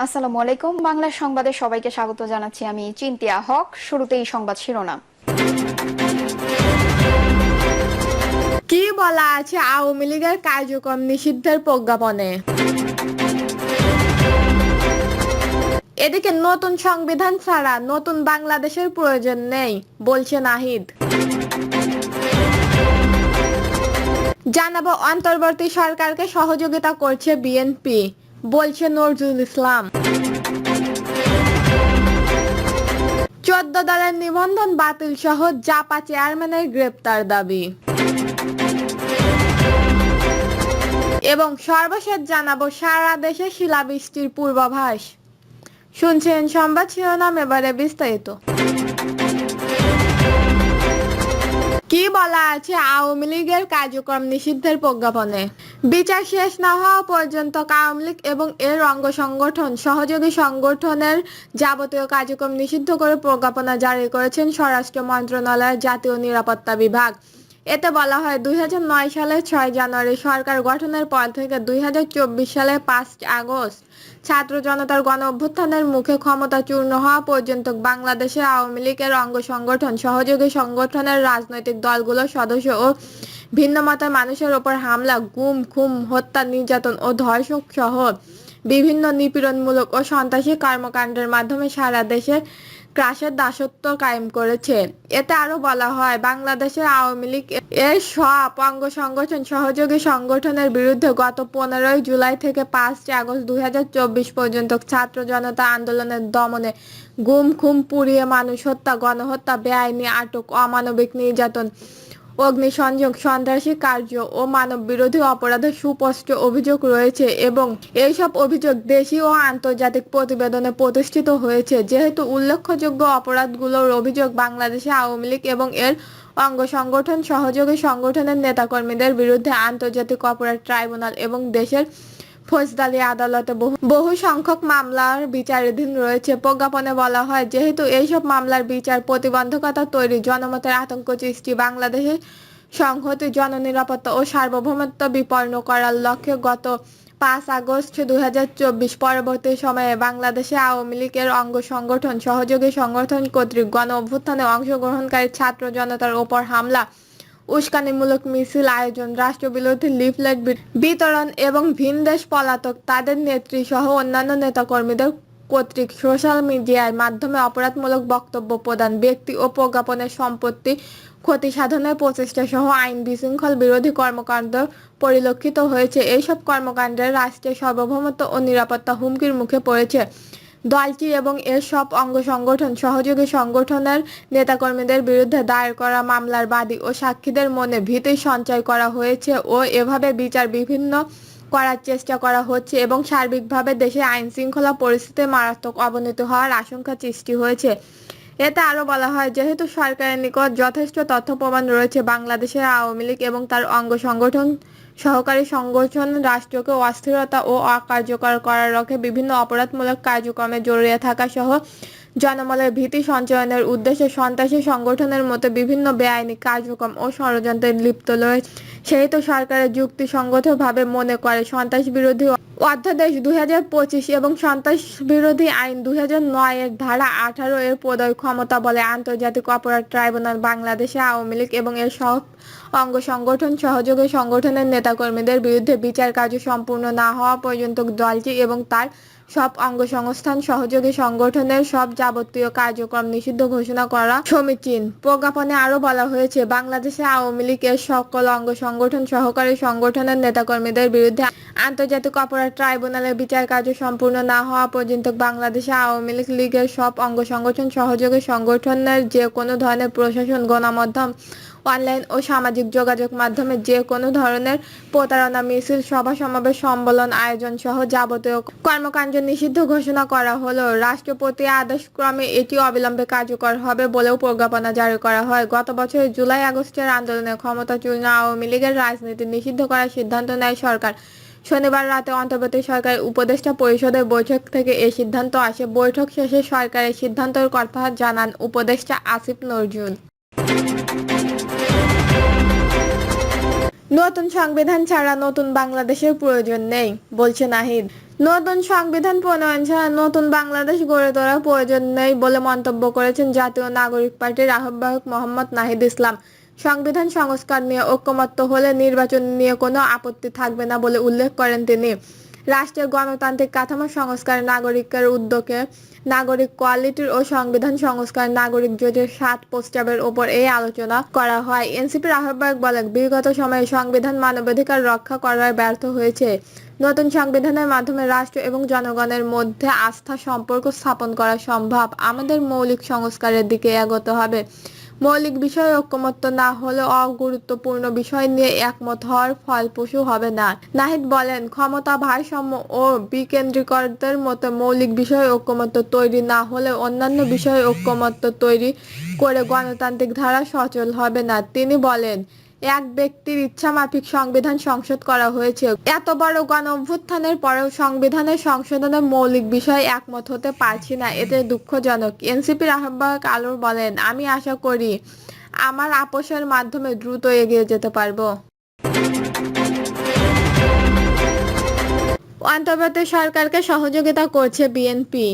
আসসালামু আলাইকুম। বাংলা সংবাদে সবাইকে স্বাগত জানাচ্ছি। আমি চিন্তিয়া হক। শুরুতেই সংবাদ শিরোনাম। কি বলা আছে আওয়ামী লীগের কার্যক্রম নিষিদ্ধের প্রজ্ঞাপনে? এদিকে নতুন সংবিধান ছাড়া নতুন বাংলাদেশের প্রয়োজন নেই বলছে নাহিদ। জানাবো অন্তর্বর্তী সরকারকে সহযোগিতা করছে বিএনপি বলছে নজরুল ইসলাম। 14 দলের নিবন্ধন বাতিল সহ জাপা চেয়ারম্যানের গ্রেপ্তার দাবি। এবং সর্বশেষ জানাবো সারা দেশে শিলাবৃষ্টির পূর্বাভাস। শুনছেন সংবাদ শিরোনাম, এবারে বিস্তারিত। কি বলা আছে আওয়ামী লীগের কার্যক্রম নিষিদ্ধের প্রজ্ঞাপনে? বিচার শেষ না হওয়া পর্যন্ত আওয়ামী লীগ এবং এর অঙ্গ সংগঠন সহযোগী সংগঠনের যাবতীয় কার্যক্রম নিষিদ্ধ করে প্রজ্ঞাপনা জারি করেছেন স্বরাষ্ট্র মন্ত্রণালয়ের জাতীয় নিরাপত্তা বিভাগ। এতে বলা হয় 2009 সালের 6 জানুয়ারি সরকার গঠনের পর থেকে 2024 সালের 5 আগস্ট ছাত্র জনতার গণ অভ্যুত্থানের মুখে ক্ষমতাচূর্ণ হওয়া পর্যন্ত বাংলাদেশের আওয়ামী লীগের অঙ্গ সংগঠন সহযোগী সংগঠনের রাজনৈতিক দলগুলোর সদস্য ও ভিন্ন মতের মানুষের ওপর হামলা, গুম, খুন, হত্যা, নির্যাতন ও ধর্ষণ সহ বিভিন্ন নিপীড়নমূলক ও সন্ত্রাসী কর্মকাণ্ডের মাধ্যমে সারা দেশে ক্রাসের দাসত্ব কায়েম করেছে। এতে আরো বলা হয় বাংলাদেশের আওয়ামী লীগ এর সব অঙ্গ সংগঠন সহযোগী সংগঠনের বিরুদ্ধে গত 15 জুলাই থেকে 5 আগস্ট 2024 পর্যন্ত ছাত্র জনতা আন্দোলনের দমনে গুম, খুন, পুড়িয়ে মানুষ হত্যা, গণহত্যা, বেআইনি আটক, অমানবিক নির্যাতন, অগ্নিসংযোগ, সন্ত্রাসী কার্য ও মানব বিরোধী অপরাধের সুস্পষ্ট অভিযোগ রয়েছে এবং এইসব অভিযোগ দেশি ও আন্তর্জাতিক প্রতিবেদনে প্রতিষ্ঠিত হয়েছে। যেহেতু উল্লেখযোগ্য অপরাধগুলোর অভিযোগ বাংলাদেশে আওয়ামী লীগ এবং এর অঙ্গ সংগঠন সহযোগী সংগঠনের নেতাকর্মীদের বিরুদ্ধে আন্তর্জাতিক অপরাধ ট্রাইব্যুনাল এবং দেশের ফৌজদারি আদালতে বহু সংখ্যক মামলার বিচারাধীন রয়েছে। প্রজ্ঞাপনে বলা হয় যেহেতু এইসব মামলার বিচার প্রতিবন্ধকতা তৈরি, জনমতের আতঙ্ক সৃষ্টি, বাংলাদেশের সংহতি, জননিরাপত্তা ও সার্বভৌমত্ব বিপন্ন করার লক্ষ্যে গত 5 আগস্ট 2024 পরবর্তী সময়ে বাংলাদেশে আওয়ামী লীগের অঙ্গ সংগঠন সহযোগী সংগঠন কর্তৃক গণ অভ্যুত্থানে অংশগ্রহণকারী ছাত্র জনতার ওপর হামলা, উস্কানিমূলক মিছিল আয়োজন, রাষ্ট্রবিরোধী লিফলেট বিতরণ এবং ভিনদেশ পলাতক তাদের নেত্রী সহ অন্যান্য নেতাকর্মীদের কর্তৃক সোশ্যাল মিডিয়ার মাধ্যমে অপরাধমূলক বক্তব্য প্রদান, ব্যক্তি ও প্রজ্ঞাপনের সম্পত্তি ক্ষতি সাধনের প্রচেষ্টা সহ আইন বিশৃঙ্খল বিরোধী কর্মকাণ্ড পরিলক্ষিত হয়েছে। এইসব কর্মকাণ্ডে রাষ্ট্রের সার্বভৌমত্ব ও নিরাপত্তা হুমকির মুখে পড়েছে। দলটি এবং এর সব অঙ্গ সংগঠন সহযোগী সংগঠনের নেতাকর্মীদের বিরুদ্ধে দায়ের করা মামলার বাদী ও সাক্ষীদের মনে ভীতি সঞ্চয় করা হয়েছে ও এভাবে বিচার বিভিন্ন করার চেষ্টা করা হচ্ছে এবং সার্বিকভাবে দেশে আইন শৃঙ্খলা পরিস্থিতির মারাত্মক অবনতি হওয়ার আশঙ্কা সৃষ্টি হয়েছে। এতে আরো বলা হয় যেহেতু সরকারের নিকট যথেষ্ট তথ্য প্রমাণ রয়েছে বাংলাদেশের আওয়ামী লীগ এবং তার অঙ্গ সংগঠন সহকারী সংগঠন রাষ্ট্রকে অস্থিরতা ও অকার্যকর করার লক্ষ্যে বিভিন্ন অপরাধমূলক কার্যক্রমে জড়িয়ে থাকা সহ জনমনের ভীতি সঞ্চারণের উদ্দেশ্যে সন্ত্রাসী সংগঠনের মতো বিভিন্ন বেআইনি কার্যক্রম ও ষড়যন্ত্রে লিপ্ত রয়েছে, সেহেতু সরকারের যুক্তিসঙ্গতভাবে মনে করে সন্ত্রাস বিরোধী অধ্যাদেশ 2025 এবং সন্ত্রাস বিরোধী আইন 2009 এর ধারা 18 এর প্রয়োগ ক্ষমতা বলে আন্তর্জাতিক অপরাধ ট্রাইব্যুনাল বাংলাদেশে আওয়ামী লীগ এবং এর সব অঙ্গ সংগঠন সহযোগী সংগঠনের নেতাকর্মীদের বিরুদ্ধে বিচার কার্য সম্পূর্ণ না হওয়া পর্যন্ত দলটি এবং তার সব অঙ্গ সংস্থান সহযোগী সংগঠনের সব যাবতীয় কার্যক্রম নিষিদ্ধ ঘোষণা করা সমীচীন। প্রজ্ঞাপনে আরো বলা হয়েছে বাংলাদেশে আওয়ামী লীগের সকল অঙ্গ সংগঠন সহকারী সংগঠনের নেতাকর্মীদের বিরুদ্ধে আন্তর্জাতিক অপরাধ ট্রাইব্যুনালের বিচার কার্য সম্পূর্ণ না হওয়া পর্যন্ত বাংলাদেশে আওয়ামী লীগের সব অঙ্গ সংগঠন সহযোগী সংগঠনের যে কোনো ধরনের প্রশাসন, গণমাধ্যম, অনলাইন ও সামাজিক যোগাযোগ মাধ্যমে যে কোনো ধরনের প্রতারণা, মিছিল, সভা সমাবেশ, সম্মেলন আয়োজন সহ যাবতীয় কর্মকাণ্ড নিষিদ্ধ ঘোষণা করা হলো। রাষ্ট্রপতি আদেশক্রমে এটি অবিলম্বে কার্যকর হবে বলেও প্রজ্ঞাপনা জারি করা হয়। গত বছরের জুলাই আগস্টের আন্দোলনে ক্ষমতাচূর্ণ আওয়ামী লীগের রাজনীতি নিষিদ্ধ করার সিদ্ধান্ত নেয় সরকার। শনিবার রাতে অন্তর্বর্তী সরকারের উপদেষ্টা পরিষদের বৈঠক থেকে এই সিদ্ধান্ত আসে। বৈঠক শেষে সরকারের সিদ্ধান্তের কথা জানান উপদেষ্টা আসিফ নজরুল। নতুন সংবিধান ছাড়া নতুন বাংলাদেশের প্রয়োজন নেই বলছে নাহিদ। নতুন সংবিধান প্রণয়ন ছাড়া নতুন বাংলাদেশ গড়ে তোলার প্রয়োজন নেই বলে মন্তব্য করেছেন জাতীয় নাগরিক পার্টির আহ্বায়ক মোহাম্মদ নাহিদ ইসলাম। সংবিধান সংস্কার নিয়ে ঐকমত্য হলে নির্বাচন নিয়ে কোনো আপত্তি থাকবে না বলে উল্লেখ করেন তিনি। রাষ্ট্রের গণতান্ত্রিক কাঠামো সংস্কার, নাগরিকের উদ্যোগে নাগরিক কোয়ালিটির ও সংবিধান সংস্কার নাগরিক জোটের 7 প্রস্তাবের ওপর এই আলোচনা করা হয়। এনসিপির আহ্বায়ক বলেন, বিগত সময়ে সংবিধান মানবাধিকার রক্ষা করায় ব্যর্থ হয়েছে। নতুন সংবিধানের মাধ্যমে রাষ্ট্র এবং জনগণের মধ্যে আস্থা সম্পর্ক স্থাপন করা সম্ভব। আমাদের মৌলিক সংস্কারের দিকে এগোতে হবে। মৌলিক বিষয়ে ঐকমত্য না হলে অগুরুত্বপূর্ণ বিষয় নিয়ে একমত হওয়ার ফলপ্রসূ হবে না। নাহিদ বলেন, ক্ষমতা ভারসাম্য ও বিকেন্দ্রীকরণের মতো মৌলিক বিষয়ে ঐকমত্য তৈরি না হলে অন্যান্য বিষয়ে ঐকমত্য তৈরি করে গণতান্ত্রিক ধারা সচল হবে না। তিনি বলেন, এক ব্যক্তির ইচ্ছামাফিক সংবিধান সংশোধন করা হয়েছে। এত বড় গণ অভ্যুত্থানের পরেও সংবিধানের সংশোধনের মৌলিক বিষয়ে একমত হতে পারছি না, এতে দুঃখজনক। এনসিপির আহ্বায়ক আলোর বলেন, আমি আশা করি আমার আপোষের মাধ্যমে দ্রুত এগিয়ে যেতে পারবো। অন্তর্বর্তী সরকারকে সহযোগিতা করছে বিএনপি,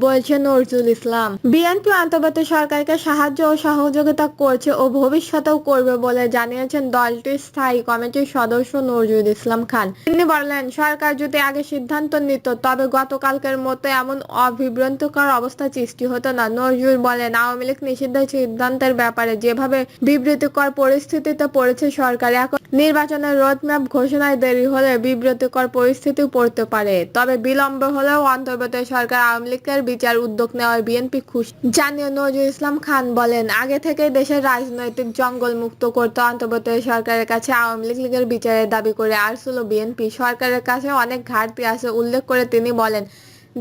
বলছে নজরুল ইসলাম। বিএনপি অন্তর্বর্তী সরকারকে সাহায্য ও সহযোগিতা করছে ও ভবিষ্যতেও করবে বলে জানিয়েছেন দলটির স্থায়ী কমিটির সদস্য নজরুল ইসলাম খান। তিনি বলেন, সরকার যদি আগে সিদ্ধান্ত নিত তবে গতকালকের মতো এমন অবিভ্রান্তিকর অবস্থা সৃষ্টি হতো না। নজরুল বলেন, আওয়ামী লীগ নিষিদ্ধের সিদ্ধান্তের ব্যাপারে যেভাবে বিবৃতিকর পরিস্থিতিতে পড়েছে সরকার, এখন নির্বাচনের রোডম্যাপ ঘোষণায় দেরি হলে বিব্রতকর পরিস্থিতিও পড়তে পারে। তবে বিলম্ব হলেও অন্তর্বর্তী সরকার আওয়ামী লীগের বিচার উদ্যোগ নেওয়ায় বিএনপি খুশি জানিয়ে নজরুল ইসলাম খান বলেন, আগে থেকে দেশের রাজনৈতিক জঙ্গল মুক্ত করতে অন্তর্বর্তী সরকারের কাছে আওয়ামী লীগের বিচারের দাবি করে আসছিল বিএনপি। সরকারের কাছে অনেক ঘাটতি আছে উল্লেখ করে তিনি বলেন,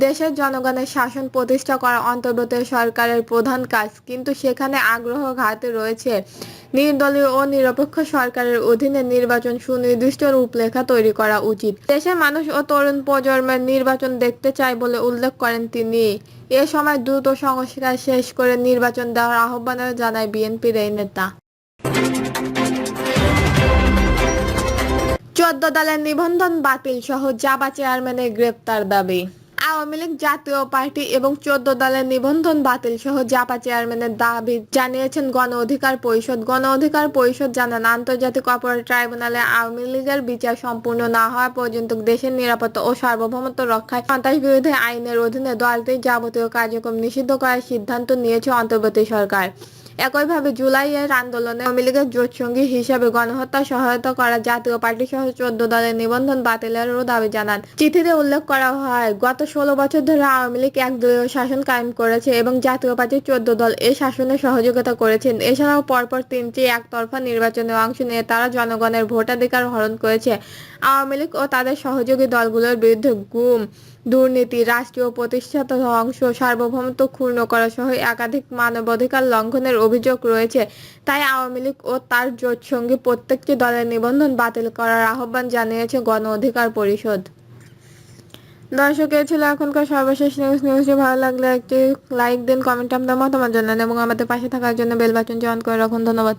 দেশের জনগণের শাসন প্রতিষ্ঠা করা অন্তর্বর্তী সরকারের প্রধান কাজ, কিন্তু সেখানে আগ্রহ ঘাটতি রয়েছে। নির্দলীয় ও নিরপেক্ষ সরকারের অধীনে নির্বাচন সুনির্দিষ্ট রূপরেখা তৈরি করা উচিত। দেশের মানুষ ও তরুণ প্রজন্মের নির্বাচন দেখতে চায় বলে উল্লেখ করেন তিনি। এ সময় দ্রুত সংস্কার শেষ করে নির্বাচন দেওয়ার আহ্বান জানায় বিএনপির এই নেতা। 14 দলের নিবন্ধন বাতিল সহ জাবা চেয়ারম্যানের গ্রেপ্তার দাবি। আওয়ামী লীগ জাতীয় পার্টি এবং 14 দলের নিবন্ধন বাতিল সহ জাপা চেয়ারম্যানের দাবি জানিয়েছেন গণ অধিকার পরিষদ। গণ অধিকার পরিষদ জানান, আন্তর্জাতিক অপরাধ ট্রাইব্যুনালে আওয়ামী লীগের বিচার সম্পূর্ণ না হওয়া পর্যন্ত দেশের নিরাপত্তা ও সার্বভৌমত্ব রক্ষায় সন্ত্রাস বিরোধী আইনের অধীনে দলটির যাবতীয় কার্যক্রম নিষিদ্ধ করার সিদ্ধান্ত নিয়েছে অন্তর্বর্তী সরকার। একইভাবে জুলাইয়ের আন্দোলনে আওয়ামী লীগের জোটসঙ্গী হিসেবে গণহত্যা সহায়তা করা জাতীয় পার্টি সহ 14 দলের নিবন্ধন বাতিলেরও দাবি জানান। চিঠিতে উল্লেখ করা হয়, গত 16 বছর ধরে আওয়ামী লীগ একদলীয় শাসন কায়েম করেছে এবং জাতীয় পার্টির 14 দল এই শাসনে সহযোগিতা করেছেন। এছাড়াও পরপর 3টি একতরফা নির্বাচনে অংশ নিয়ে তারা জনগণের ভোটাধিকার হরণ করেছে। আওয়ামী লীগ ও তাদের সহযোগী দলগুলোর বিরুদ্ধে গুম, দুর্নীতি, রাষ্ট্রীয় প্রতিষ্ঠান ধ্বংস, সার্বভৌমত্ব ক্ষুণ্ণ করা সহ একাধিক মানবাধিকার লঙ্ঘনের অভিযোগ রয়েছে। তাই আওয়ামী লীগ ও তার জোটসঙ্গী প্রত্যেকটি দলের নিবন্ধন বাতিল করার আহ্বান জানিয়েছে গণ অধিকার পরিষদ। দর্শক, এ ছিল এখনকার সর্বশেষ নিউজ। নিউজটি ভালো লাগলে একটি লাইক দিন, কমেন্টে আপনার মতামত জানান এবং আমাদের পাশে থাকার জন্য বেল বাটনটি অন করে রাখুন। ধন্যবাদ।